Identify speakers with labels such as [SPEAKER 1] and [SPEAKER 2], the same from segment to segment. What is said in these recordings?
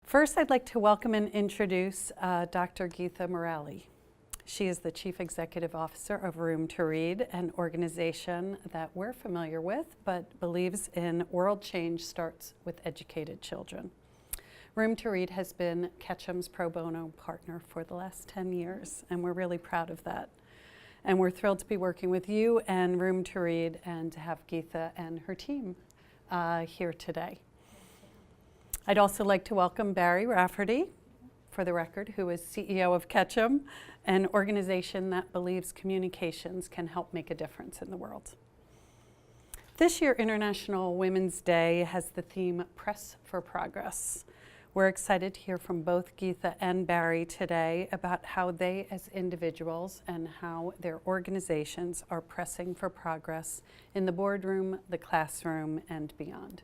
[SPEAKER 1] First, I'd like to welcome and introduce Dr. Geetha Murali. She is the Chief Executive Officer of Room to Read, an organization that we're familiar with, but believes in world change starts with educated children. Room to Read has been Ketchum's pro bono partner for the last 10 years, and we're really proud of that. And we're thrilled to be working with you and Room to Read and to have Geetha and her team here today. I'd also like to welcome Barri Rafferty, for the record, who is CEO of Ketchum, an organization that believes communications can help make a difference in the world. This year, International Women's Day has the theme Press for Progress. We're excited to hear from both Geetha and Barri today about how they as individuals and how their organizations are pressing for progress in the boardroom, the classroom, and beyond.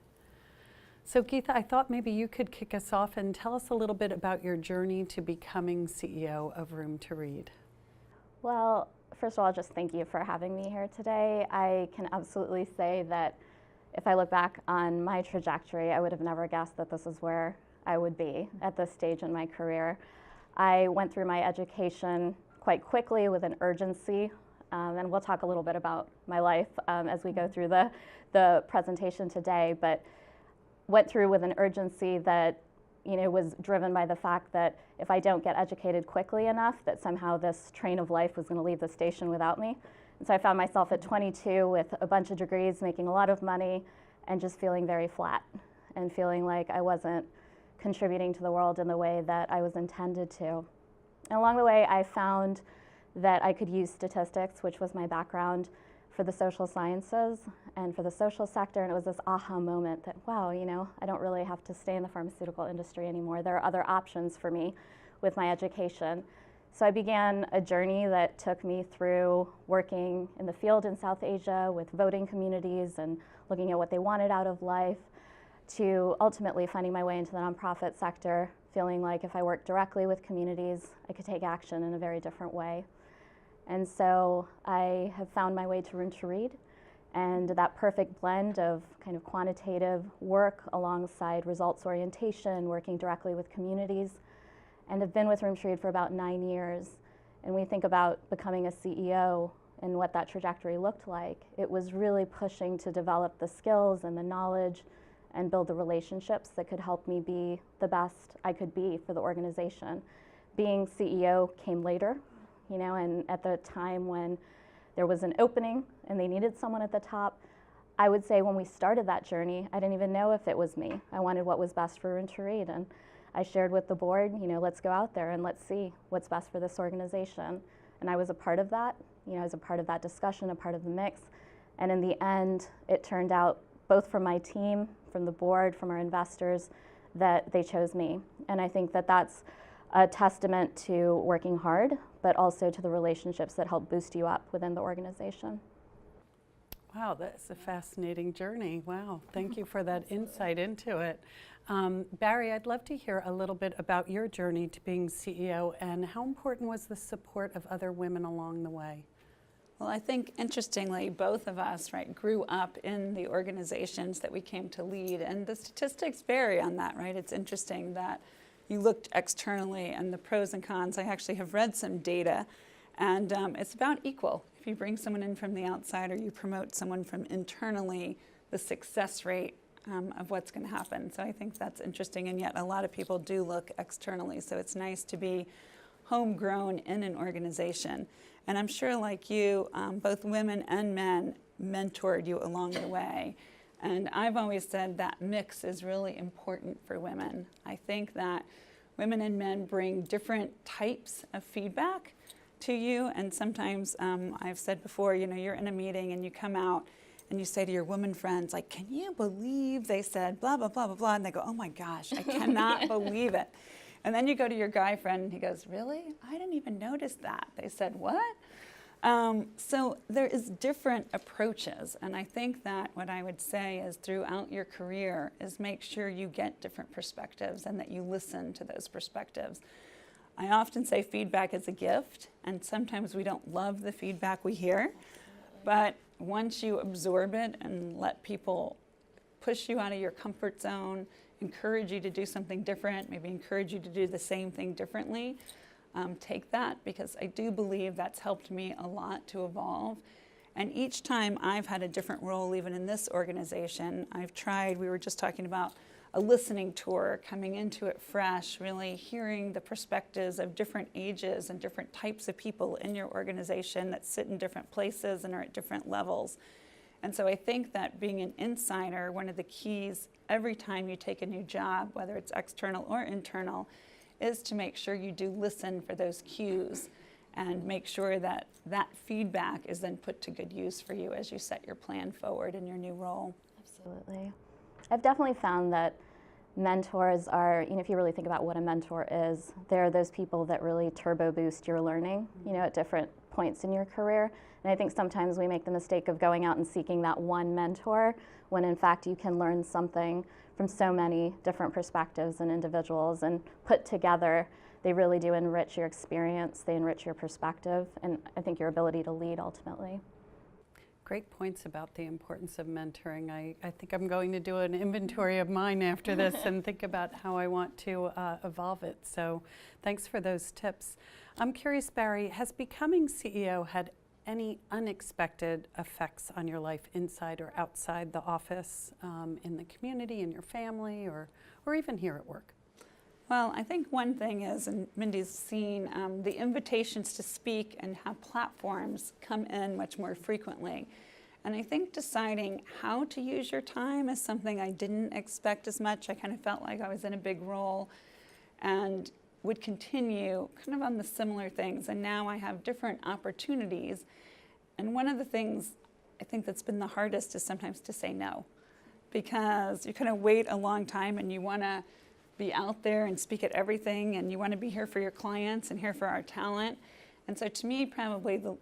[SPEAKER 1] So Geetha, I thought maybe you could kick us off and tell us a little bit about your journey to becoming CEO of Room to Read.
[SPEAKER 2] Well, first of all, just thank you for having me here today. I can absolutely say that if I look back on my trajectory, I would have never guessed that this is where I would be at this stage in my career. I went through my education quite quickly with an urgency, and we'll talk a little bit about my life as we go through the presentation today, but went through with an urgency that was driven by the fact that if I don't get educated quickly enough, that somehow this train of life was going to leave the station without me. And so I found myself at 22 with a bunch of degrees, making a lot of money, and just feeling very flat and feeling like I wasn't contributing to the world in the way that I was intended to. And along the way, I found that I could use statistics, which was my background, for the social sciences and for the social sector, and it was this aha moment that, wow, I don't really have to stay in the pharmaceutical industry anymore. There are other options for me with my education. So I began a journey that took me through working in the field in South Asia with voting communities and looking at what they wanted out of life, to ultimately finding my way into the nonprofit sector, feeling like if I worked directly with communities, I could take action in a very different way. And so I have found my way to Room to Read, and that perfect blend of kind of quantitative work alongside results orientation, working directly with communities, and have been with Room to Read for about 9 years. And we think about becoming a CEO and what that trajectory looked like. It was really pushing to develop the skills and the knowledge and build the relationships that could help me be the best I could be for the organization. Being CEO came later. And at the time when there was an opening and they needed someone at the top, I would say when we started that journey, I didn't even know if it was me. I wanted what was best for Room to Read, and I shared with the board, let's go out there and let's see what's best for this organization. And I was a part of that. I was a part of that discussion, a part of the mix. And in the end, it turned out, both from my team, from the board, from our investors, that they chose me. And I think that that's a testament to working hard, but also to the relationships that help boost you up within the organization.
[SPEAKER 1] Wow, that's a fascinating journey. Wow, thank you for that insight into it. Barri, I'd love to hear a little bit about your journey to being CEO, and how important was the support of other women along the way?
[SPEAKER 3] Well, I think, interestingly, both of us, grew up in the organizations that we came to lead, and the statistics vary on that, right? It's interesting that you looked externally and the pros and cons. I actually have read some data, and it's about equal. If you bring someone in from the outside or you promote someone from internally, the success rate of what's going to happen. So I think that's interesting, and yet a lot of people do look externally. So it's nice to be homegrown in an organization. And I'm sure, like you, both women and men mentored you along the way. And I've always said that mix is really important for women. I think that women and men bring different types of feedback to you. And sometimes, I've said before, you're in a meeting and you come out and you say to your woman friends, like, can you believe they said blah, blah, blah, blah, blah? And they go, oh my gosh, I cannot believe it. And then you go to your guy friend and he goes, really? I didn't even notice that. They said what? So there is different approaches, and I think that what I would say is throughout your career is make sure you get different perspectives and that you listen to those perspectives. I often say feedback is a gift, and sometimes we don't love the feedback we hear, but once you absorb it and let people push you out of your comfort zone, encourage you to do something different, maybe encourage you to do the same thing differently. Take that, because I do believe that's helped me a lot to evolve. And each time I've had a different role, even in this organization, I've tried, we were just talking about a listening tour, coming into it fresh, really hearing the perspectives of different ages and different types of people in your organization that sit in different places and are at different levels. And so I think that being an insider, one of the keys every time you take a new job, whether it's external or internal, is to make sure you do listen for those cues and make sure that that feedback is then put to good use for you as you set your plan forward in your new role.
[SPEAKER 2] Absolutely. I've definitely found that mentors are, if you really think about what a mentor is, they're those people that really turbo boost your learning, at different points in your career. And I think sometimes we make the mistake of going out and seeking that one mentor when in fact you can learn something from so many different perspectives and individuals, and put together, they really do enrich your experience, they enrich your perspective, and I think your ability to lead ultimately.
[SPEAKER 1] Great points about the importance of mentoring. I think I'm going to do an inventory of mine after this and think about how I want to evolve it. So thanks for those tips. I'm curious, Barri, has becoming CEO had any unexpected effects on your life inside or outside the office, in the community, in your family, or even here at work?
[SPEAKER 3] Well, I think one thing is, and Mindy's seen, the invitations to speak and have platforms come in much more frequently. And I think deciding how to use your time is something I didn't expect as much. I kind of felt like I was in a big role and would continue kind of on the similar things. And now I have different opportunities. And one of the things I think that's been the hardest is sometimes to say no, because you kind of wait a long time and you want to be out there and speak at everything, and you want to be here for your clients and here for our talent. And so to me, probably the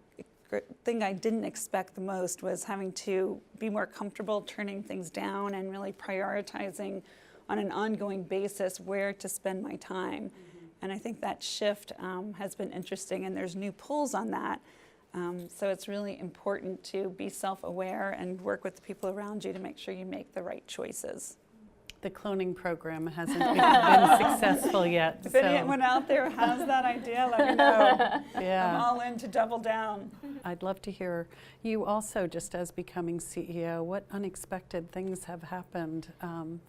[SPEAKER 3] thing I didn't expect the most was having to be more comfortable turning things down and really prioritizing on an ongoing basis where to spend my time. Mm-hmm. And I think that shift has been interesting, and there's new pulls on that. So it's really important to be self-aware and work with the people around you to make sure you make the right choices.
[SPEAKER 1] The cloning program hasn't been successful yet.
[SPEAKER 3] If anyone out there has that idea, let me know.
[SPEAKER 1] Yeah.
[SPEAKER 3] I'm all in to double down.
[SPEAKER 1] I'd love to hear you also, just as becoming CEO, what unexpected things have happened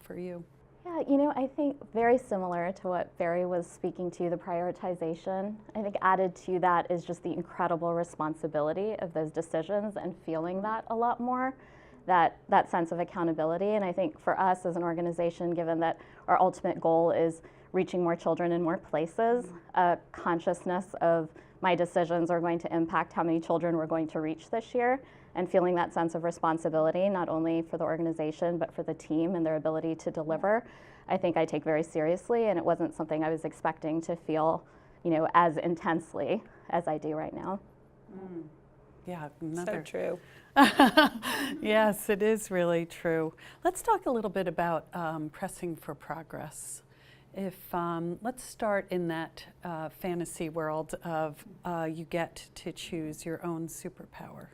[SPEAKER 1] for you?
[SPEAKER 2] Yeah, I think very similar to what Barri was speaking to, the prioritization. I think added to that is just the incredible responsibility of those decisions and feeling that a lot more. That sense of accountability. And I think for us as an organization, given that our ultimate goal is reaching more children in more places, a consciousness of my decisions are going to impact how many children we're going to reach this year, and feeling that sense of responsibility, not only for the organization, but for the team and their ability to deliver, I think I take very seriously, and it wasn't something I was expecting to feel, as intensely as I do right now.
[SPEAKER 1] Mm. Yeah,
[SPEAKER 3] so true.
[SPEAKER 1] Yes, it is really true. Let's talk a little bit about pressing for progress. Let's start in that fantasy world of you get to choose your own superpower.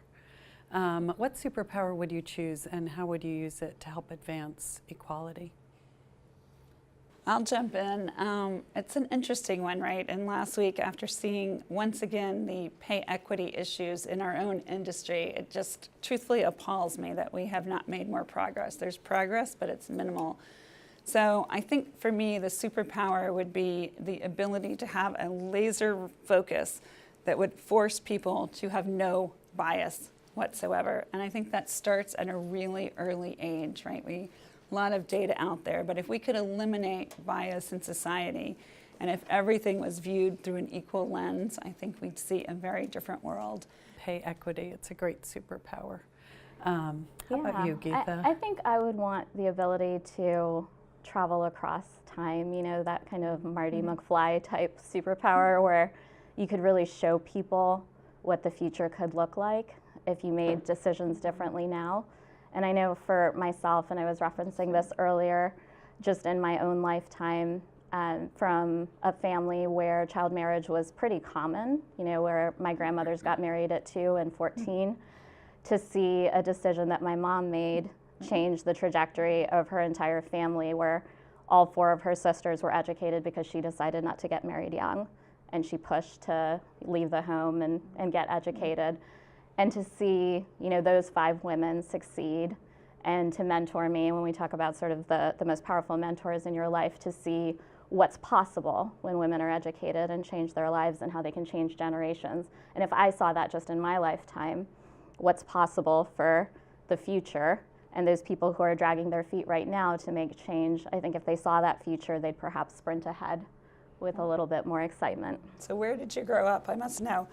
[SPEAKER 1] What superpower would you choose, and how would you use it to help advance equality?
[SPEAKER 3] I'll jump in. It's an interesting one, right? And last week, after seeing once again the pay equity issues in our own industry, it just truthfully appalls me that we have not made more progress. There's progress, but it's minimal. So I think for me, the superpower would be the ability to have a laser focus that would force people to have no bias whatsoever. And I think that starts at a really early age, right? A lot of data out there, but if we could eliminate bias in society, and if everything was viewed through an equal lens, I think we'd see a very different world.
[SPEAKER 1] Pay equity, it's a great superpower. How about you, Geetha?
[SPEAKER 2] I think I would want the ability to travel across time, that kind of Marty McFly type superpower where you could really show people what the future could look like if you made decisions differently now. And I know for myself, and I was referencing this earlier, just in my own lifetime, from a family where child marriage was pretty common, where my grandmothers got married at 2 and 14, to see a decision that my mom made changed the trajectory of her entire family, where all 4 of her sisters were educated because she decided not to get married young, and she pushed to leave the home and get educated. And to see, those 5 women succeed, and to mentor me, when we talk about sort of the most powerful mentors in your life, to see what's possible when women are educated and change their lives and how they can change generations. And if I saw that just in my lifetime, what's possible for the future, and those people who are dragging their feet right now to make change, I think if they saw that future, they'd perhaps sprint ahead with a little bit more excitement.
[SPEAKER 3] So where did you grow up? I must know.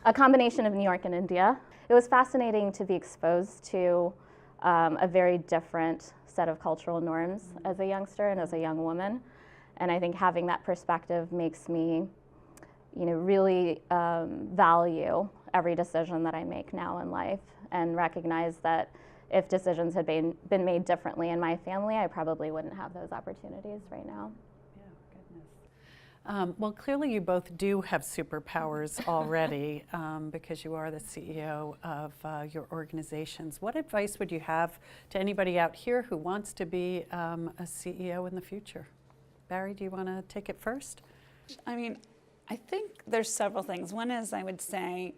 [SPEAKER 2] A combination of New York and India. It was fascinating to be exposed to a very different set of cultural norms as a youngster and as a young woman. And I think having that perspective makes me, really value every decision that I make now in life, and recognize that if decisions had been made differently in my family, I probably wouldn't have those opportunities right now.
[SPEAKER 1] Well, clearly you both do have superpowers already because you are the CEO of your organizations. What advice would you have to anybody out here who wants to be a CEO in the future? Barry, do you want to take it first?
[SPEAKER 3] I mean, I think there's several things. One is, I would say,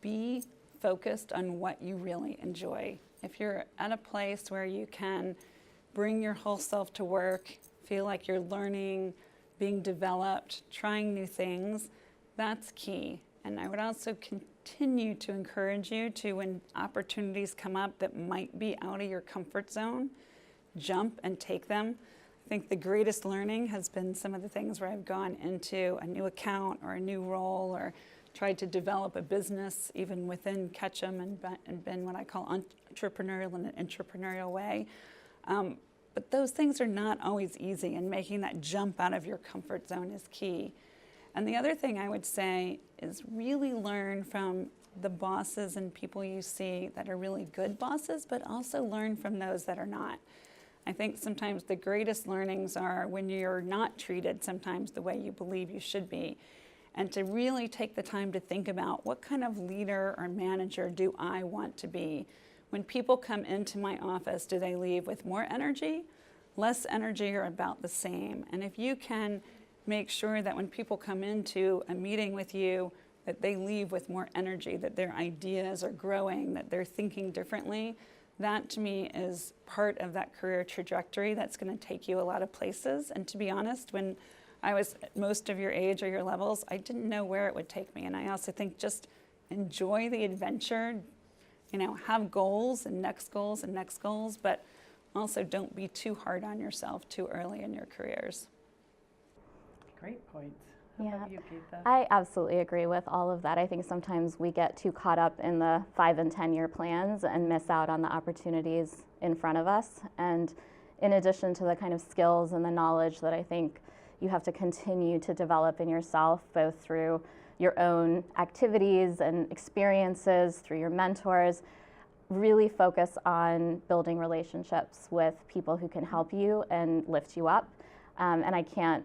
[SPEAKER 3] be focused on what you really enjoy. If you're at a place where you can bring your whole self to work, feel like you're learning, being developed, trying new things, that's key. And I would also continue to encourage you to, when opportunities come up that might be out of your comfort zone, jump and take them. I think the greatest learning has been some of the things where I've gone into a new account or a new role, or tried to develop a business even within Ketchum, and been what I call entrepreneurial in an entrepreneurial way. But those things are not always easy, and making that jump out of your comfort zone is key. And the other thing I would say is really learn from the bosses and people you see that are really good bosses, but also learn from those that are not. I think sometimes the greatest learnings are when you're not treated sometimes the way you believe you should be, and to really take the time to think about, what kind of leader or manager do I want to be? When people come into my office, do they leave with more energy, less energy, or about the same? And if you can make sure that when people come into a meeting with you, that they leave with more energy, that their ideas are growing, that they're thinking differently, that to me is part of that career trajectory that's going to take you a lot of places. And to be honest, when I was at most of your age or your levels, I didn't know where it would take me. And I also think just enjoy the adventure, have goals and next goals and next goals, but also don't be too hard on yourself too early in your careers.
[SPEAKER 1] Great points. How
[SPEAKER 2] Yeah,
[SPEAKER 1] about you, Geetha?
[SPEAKER 2] I absolutely agree with all of that. I think sometimes we get too caught up in the 5 and 10-year plans and miss out on the opportunities in front of us. And in addition to the kind of skills and the knowledge that I think you have to continue to develop in yourself, both through your own activities and experiences, through your mentors, really focus on building relationships with people who can help you and lift you up. And I can't,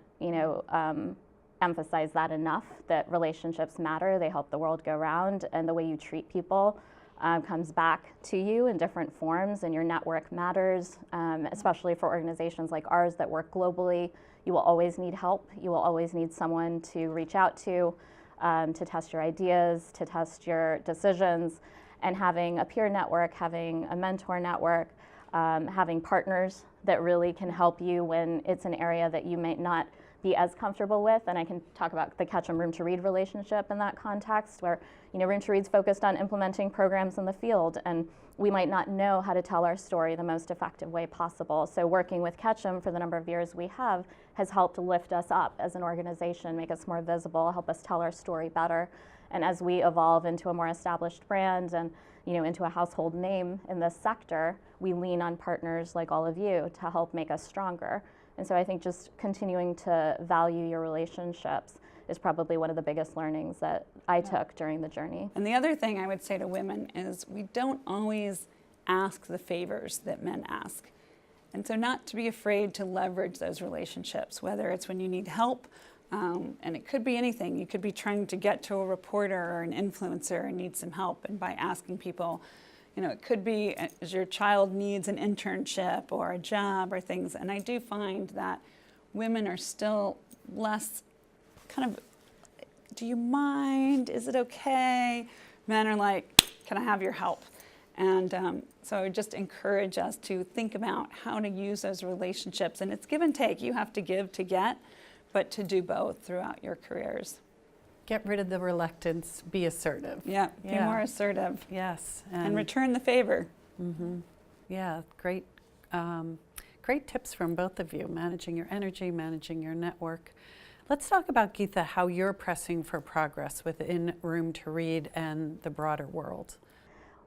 [SPEAKER 2] emphasize that enough, that relationships matter. They help the world go round, and the way you treat people comes back to you in different forms, and your network matters, especially for organizations like ours that work globally. You will always need help. You will always need someone to reach out to test your ideas, to test your decisions. And having a peer network, having a mentor network, having partners that really can help you when it's an area that you might not be as comfortable with. And I can talk about the Ketchum Room to Read relationship in that context, where Room to Read's focused on implementing programs in the field, and we might not know how to tell our story the most effective way possible. So working with Ketchum for the number of years we have has helped lift us up as an organization, make us more visible, help us tell our story better. And as we evolve into a more established brand and into a household name in this sector, we lean on partners like all of you to help make us stronger. And so I think just continuing to value your relationships is probably one of the biggest learnings that I took during the journey.
[SPEAKER 3] And the other thing I would say to women is, we don't always ask the favors that men ask. And so not to be afraid to leverage those relationships, whether it's when you need help, and it could be anything. You could be trying to get to a reporter or an influencer and need some help, and by asking people, You know, it could be as your child needs an internship or a job or things. And I do find that women are still less kind of, do you mind? Is it okay? Men are like, can I have your help? And so I would just encourage us to think about how to use those relationships. And it's give and take. You have to give to get, but to do both throughout your careers.
[SPEAKER 1] Get rid of the reluctance, be assertive.
[SPEAKER 3] Yeah, be more assertive.
[SPEAKER 1] Yes.
[SPEAKER 3] And return the favor.
[SPEAKER 1] Mm-hmm. Yeah, great, great tips from both of you, managing your energy, managing your network. Let's talk about, Geetha, how you're pressing for progress within Room to Read and the broader world.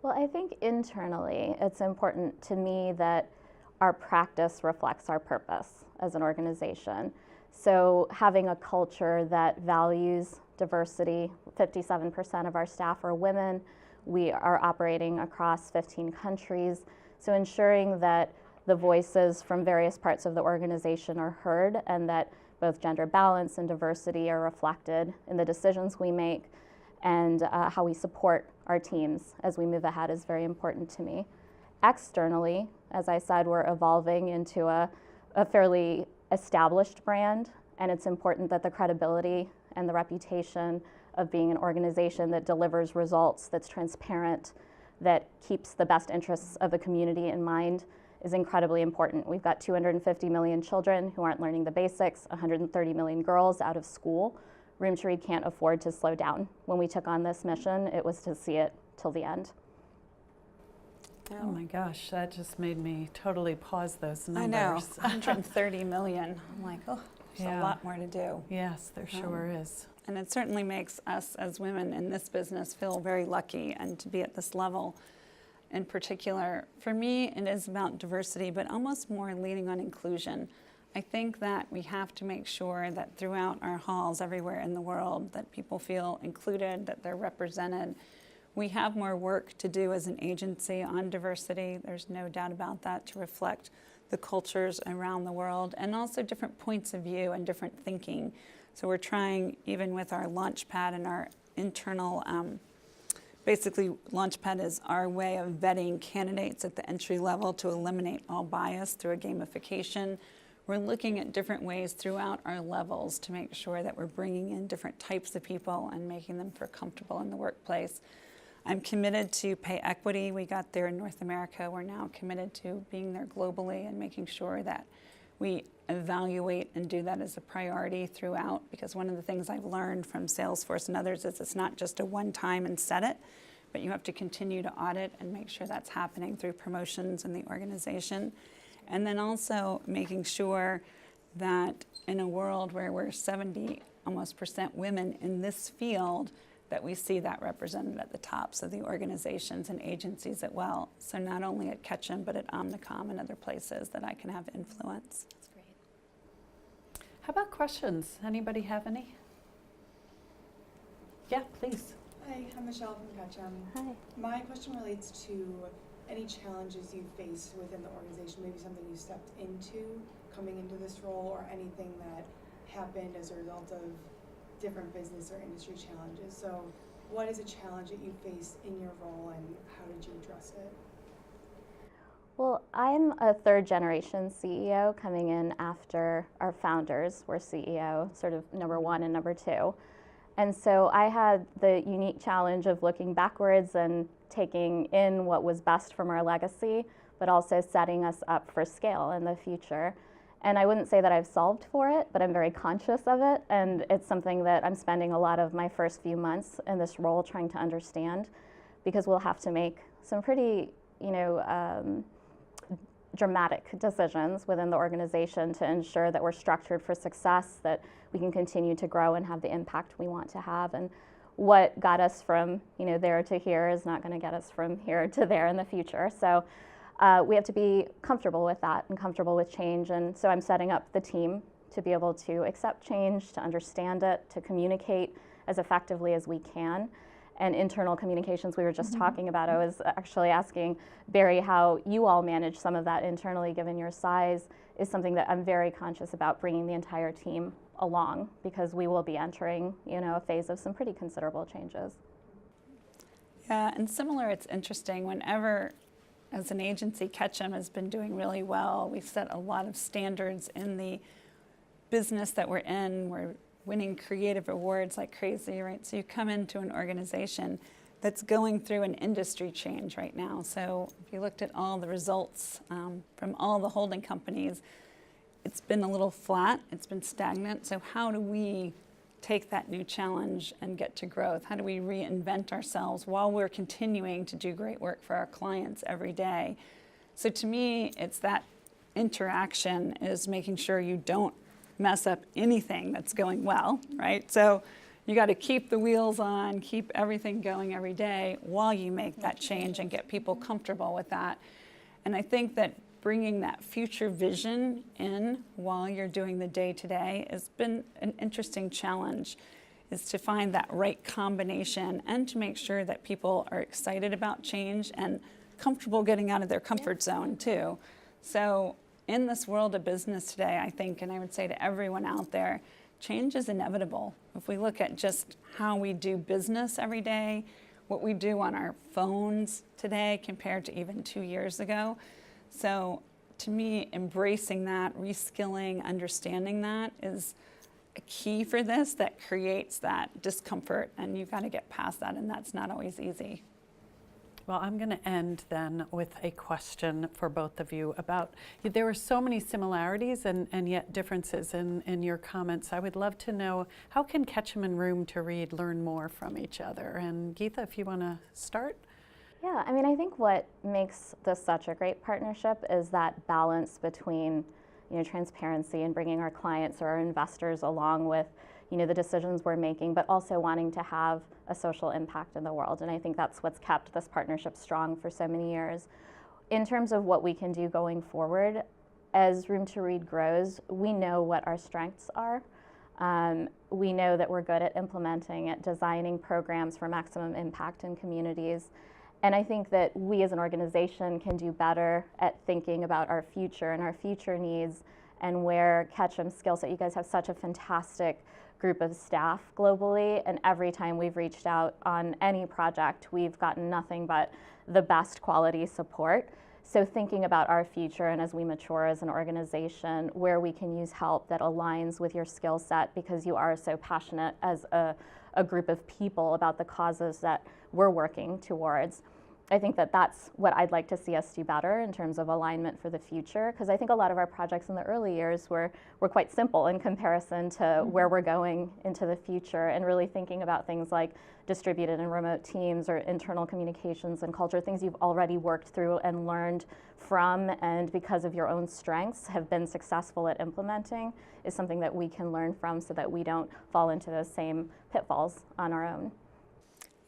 [SPEAKER 2] Well, I think internally it's important to me that our practice reflects our purpose as an organization. So having a culture that values diversity, 57% of our staff are women. We are operating across 15 countries. So ensuring that the voices from various parts of the organization are heard and that both gender balance and diversity are reflected in the decisions we make, and how we support our teams as we move ahead is very important to me. Externally, as I said, we're evolving into a fairly established brand, and it's important that the credibility and the reputation of being an organization that delivers results, that's transparent, that keeps the best interests of the community in mind is incredibly important. We've got 250 million children who aren't learning the basics, 130 million girls out of school. Room to Read can't afford to slow down. When we took on this mission, it was to see it till the end.
[SPEAKER 1] Oh my gosh, that just made me totally pause those numbers.
[SPEAKER 3] I know, 130 million. I'm like, oh, there's a lot more to do.
[SPEAKER 1] Yes, there sure is.
[SPEAKER 3] And it certainly makes us as women in this business feel very lucky, and to be at this level in particular. For me, it is about diversity, but almost more leaning on inclusion. I think that we have to make sure that throughout our halls everywhere in the world that people feel included, that they're represented. We have more work to do as an agency on diversity. There's no doubt about that, to reflect the cultures around the world and also different points of view and different thinking. So we're trying, even with our Launchpad and our internal, basically Launchpad is our way of vetting candidates at the entry level to eliminate all bias through a gamification. We're looking at different ways throughout our levels to make sure that we're bringing in different types of people and making them feel comfortable in the workplace. I'm committed to pay equity. We got there in North America. We're now committed to being there globally and making sure that we evaluate and do that as a priority throughout, because one of the things I've learned from Salesforce and others is it's not just a one-time and set it, but you have to continue to audit and make sure that's happening through promotions in the organization. And then also making sure that in a world where we're 70% almost women in this field, that we see that represented at the tops of the organizations and agencies as well. So not only at Ketchum, but at Omnicom and other places that I can have influence.
[SPEAKER 1] That's great. How about questions? Anybody have any? Yeah, please.
[SPEAKER 4] Hi, I'm Michelle from Ketchum.
[SPEAKER 2] Hi.
[SPEAKER 4] My question relates to any challenges you face within the organization, maybe something you stepped into coming into this role, or anything that happened as a result of different business or industry challenges. So what is a challenge that you faced in your role, and how did you address it?
[SPEAKER 2] Well, I'm a third generation CEO coming in after our founders were CEO, sort of number one and number two. And so I had the unique challenge of looking backwards and taking in what was best from our legacy, but also setting us up for scale in the future. And I wouldn't say that I've solved for it, but I'm very conscious of it. And it's something that I'm spending a lot of my first few months in this role trying to understand, because we'll have to make some pretty, dramatic decisions within the organization to ensure that we're structured for success, that we can continue to grow and have the impact we want to have. And what got us from there to here is not going to get us from here to there in the future. So we have to be comfortable with that and comfortable with change. And so I'm setting up the team to be able to accept change, to understand it, to communicate as effectively as we can. And internal communications we were just talking about, I was actually asking Barry how you all manage some of that internally, given your size, is something that I'm very conscious about bringing the entire team along, because we will be entering a phase of some pretty considerable changes.
[SPEAKER 3] Yeah, and similar, it's interesting, whenever, as an agency, Ketchum has been doing really well. We set a lot of standards in the business that we're in. We're winning creative awards like crazy, right? So you come into an organization that's going through an industry change right now. So if you looked at all the results from all the holding companies, it's been a little flat, it's been stagnant. So how do we take that new challenge and get to growth? How do we reinvent ourselves while we're continuing to do great work for our clients every day? So to me, it's that interaction is making sure you don't mess up anything that's going well, right? So you got to keep the wheels on, keep everything going every day while you make that change and get people comfortable with that. And I think that bringing that future vision in while you're doing the day-to-day has been an interesting challenge, is to find that right combination and to make sure that people are excited about change and comfortable getting out of their comfort zone too. So in this world of business today, I think, and I would say to everyone out there, change is inevitable. If we look at just how we do business every day, what we do on our phones today compared to even 2 years ago. So to me, embracing that, reskilling, understanding that is a key for this that creates that discomfort, and you've got to get past that, and that's not always easy.
[SPEAKER 1] Well, I'm going to end then with a question for both of you about, there were so many similarities and yet differences in your comments. I would love to know, how can Ketchum and Room to Read learn more from each other? And Geetha, if you want to start.
[SPEAKER 2] Yeah, I mean, I think what makes this such a great partnership is that balance between, transparency and bringing our clients or our investors along with, the decisions we're making, but also wanting to have a social impact in the world. And I think that's what's kept this partnership strong for so many years. In terms of what we can do going forward, as Room to Read grows, we know what our strengths are. We know that we're good at implementing, at designing programs for maximum impact in communities. And I think that we as an organization can do better at thinking about our future and our future needs and where Ketchum's skill set. You guys have such a fantastic group of staff globally, and every time we've reached out on any project, we've gotten nothing but the best quality support. So thinking about our future and as we mature as an organization, where we can use help that aligns with your skill set, because you are so passionate as a group of people about the causes that we're working towards. I think that that's what I'd like to see us do better in terms of alignment for the future, because I think a lot of our projects in the early years were quite simple in comparison to where we're going into the future, and really thinking about things like distributed and remote teams or internal communications and culture, things you've already worked through and learned from, and because of your own strengths have been successful at implementing, is something that we can learn from so that we don't fall into those same pitfalls on our own.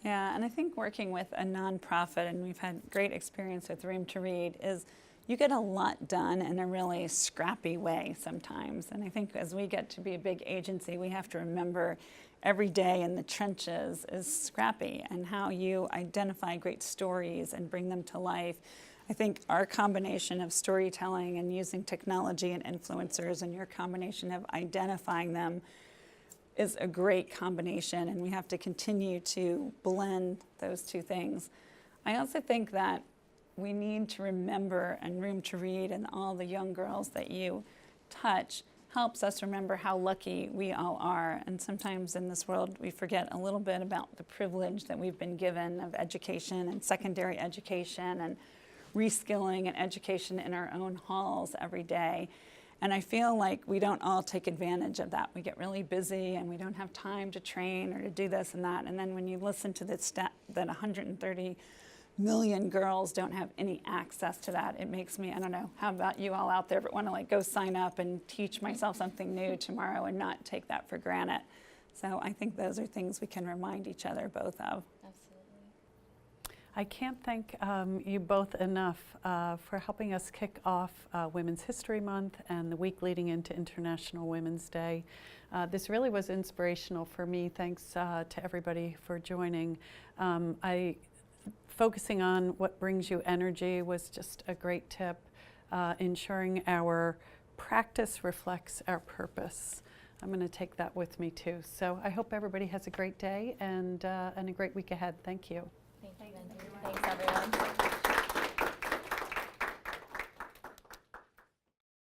[SPEAKER 3] Yeah, and I think working with a nonprofit, and we've had great experience with Room to Read, is you get a lot done in a really scrappy way sometimes. And I think as we get to be a big agency, we have to remember every day in the trenches is scrappy, and how you identify great stories and bring them to life. I think our combination of storytelling and using technology and influencers, and your combination of identifying them, is a great combination, and we have to continue to blend those two things. I also think that we need to remember, and Room to Read and all the young girls that you touch helps us remember how lucky we all are. And sometimes in this world we forget a little bit about the privilege that we've been given of education and secondary education and reskilling and education in our own halls every day. And I feel like we don't all take advantage of that. We get really busy and we don't have time to train or to do this and that. And then when you listen to the stat that 130 million girls don't have any access to that, it makes me, I don't know, how about you all out there, but want to go sign up and teach myself something new tomorrow and not take that for granted. So I think those are things we can remind each other both of.
[SPEAKER 1] I can't thank you both enough for helping us kick off Women's History Month and the week leading into International Women's Day. This really was inspirational for me. Thanks to everybody for joining. Focusing on what brings you energy was just a great tip. Ensuring our practice reflects our purpose. I'm going to take that with me too. So I hope everybody has a great day and a great week ahead. Thank you.
[SPEAKER 2] Thank you.
[SPEAKER 5] Thanks, everyone.